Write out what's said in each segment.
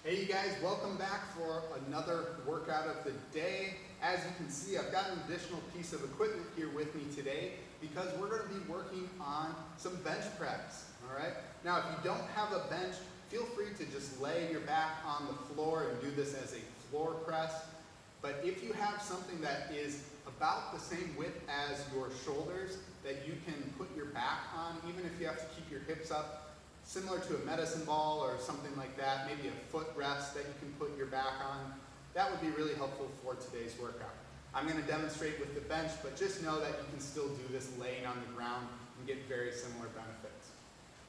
Hey you guys, welcome back for another workout of the day. As you can see, I've got an additional piece of equipment here with me today because we're going to be working on some bench press, all right? Now, if you don't have a bench, feel free to just lay your back on the floor and do this as a floor press. But if you have something that is about the same width as your shoulders that you can put your back on, even if you have to keep your hips up, similar to a medicine ball or something like that, maybe a foot rest that you can put your back on, that would be really helpful for today's workout. I'm going to demonstrate with the bench, but just know that you can still do this laying on the ground and get very similar benefits.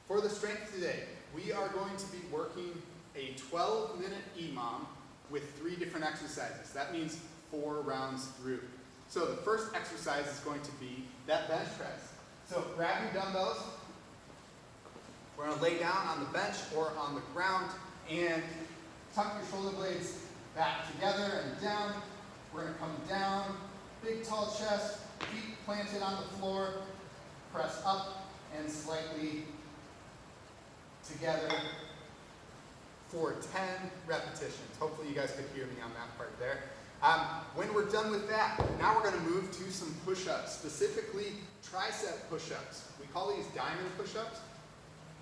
For the strength today, we are going to be working a 12-minute EMOM with 3 different exercises. That means 4 rounds through. So the first exercise is going to be that bench press. So grab your dumbbells. We're going to lay down on the bench or on the ground and tuck your shoulder blades back together and down. We're going to come down, big tall chest, feet planted on the floor, press up and slightly together for 10 repetitions. Hopefully you guys could hear me on that part there. When we're done with that, now we're going to move to some push-ups, specifically tricep push-ups. We call these diamond push-ups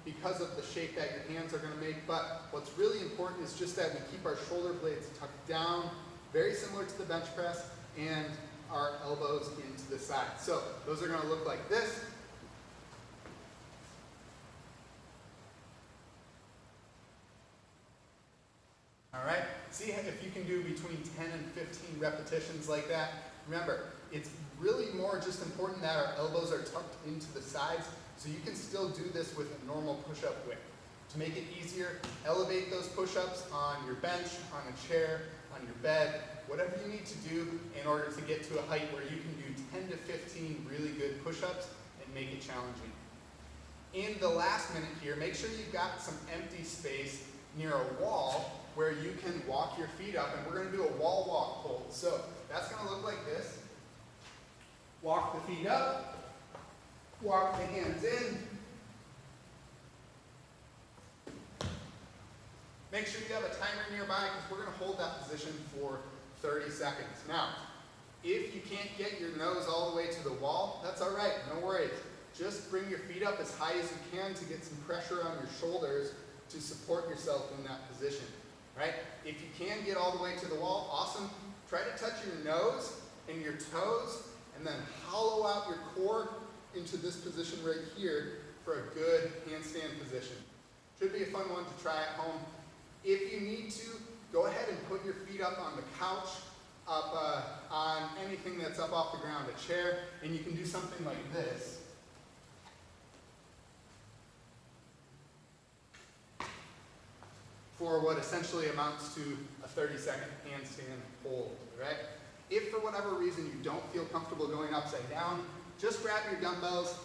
because of the shape that your hands are going to make, but what's really important is just that we keep our shoulder blades tucked down, very similar to the bench press, and our elbows into the side. So those are going to look like this. All right, see if you can do between 10 and 15 repetitions like that. Remember, it's really more just important that our elbows are tucked into the sides, so you can still do this with a normal push-up width. To make it easier, elevate those push-ups on your bench, on a chair, on your bed, whatever you need to do in order to get to a height where you can do 10 to 15 really good push-ups and make it challenging. In the last minute here, make sure you've got some empty space near a wall where you can walk your feet up, and we're going to do a wall walk hold. So that's going to look like this. Walk the feet up. Walk the hands in. Make sure you have a timer nearby because we're going to hold that position for 30 seconds. Now, if you can't get your nose all the way to the wall, that's all right, no worries. Just bring your feet up as high as you can to get some pressure on your shoulders to support yourself in that position, right? If you can get all the way to the wall, awesome. Try to touch your nose and your toes and then hollow out your core into this position right here for a good handstand position. Should be a fun one to try at home. If you need to, go ahead and put your feet up on the couch, up on anything that's up off the ground, a chair, and you can do something like this. For what essentially amounts to a 30-second handstand hold, right? If for whatever reason you don't feel comfortable going upside down, just grab your dumbbells,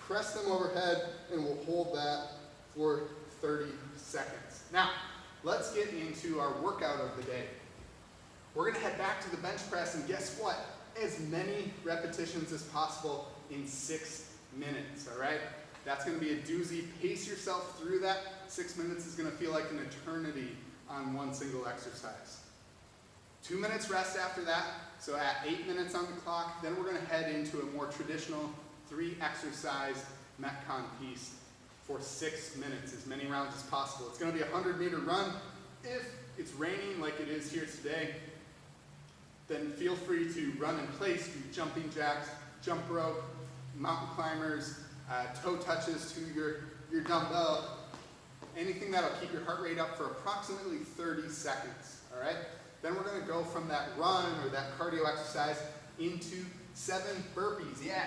press them overhead, and we'll hold that for 30 seconds. Now, let's get into our workout of the day. We're going to head back to the bench press, and guess what? As many repetitions as possible in 6 minutes, all right? That's going to be a doozy. Pace yourself through that. 6 minutes is going to feel like an eternity on one single exercise. 2 minutes rest after that. So at 8 minutes on the clock, then we're going to head into a more traditional 3-exercise Metcon piece for 6 minutes, as many rounds as possible. It's going to be a 100-meter run. If it's raining like it is here today, then feel free to run in place, do jumping jacks, jump rope, mountain climbers, toe touches to your dumbbell, anything that'll keep your heart rate up for approximately 30 seconds, all right? Then we're going to go from that run or that cardio exercise into 7 burpees. Yeah.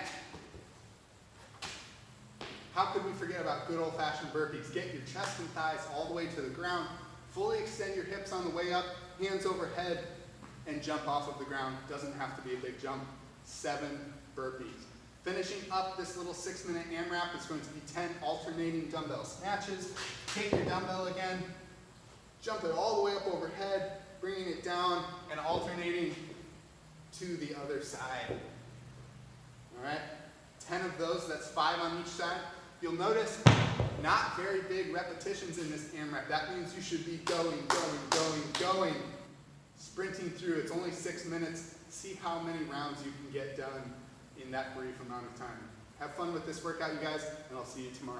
How could we forget about good old-fashioned burpees? Get your chest and thighs all the way to the ground. Fully extend your hips on the way up, hands overhead, and jump off of the ground. Doesn't have to be a big jump. 7 burpees. Finishing up this little 6-minute AMRAP is going to be 10 alternating dumbbell snatches. Take your dumbbell again, jump it all the way up overhead, bringing it down and alternating to the other side. All right, 10 of those, that's 5 on each side. You'll notice not very big repetitions in this AMRAP. That means you should be going, sprinting through. It's only 6 minutes. See how many rounds you can get done in that brief amount of time. Have fun with this workout, you guys, and I'll see you tomorrow.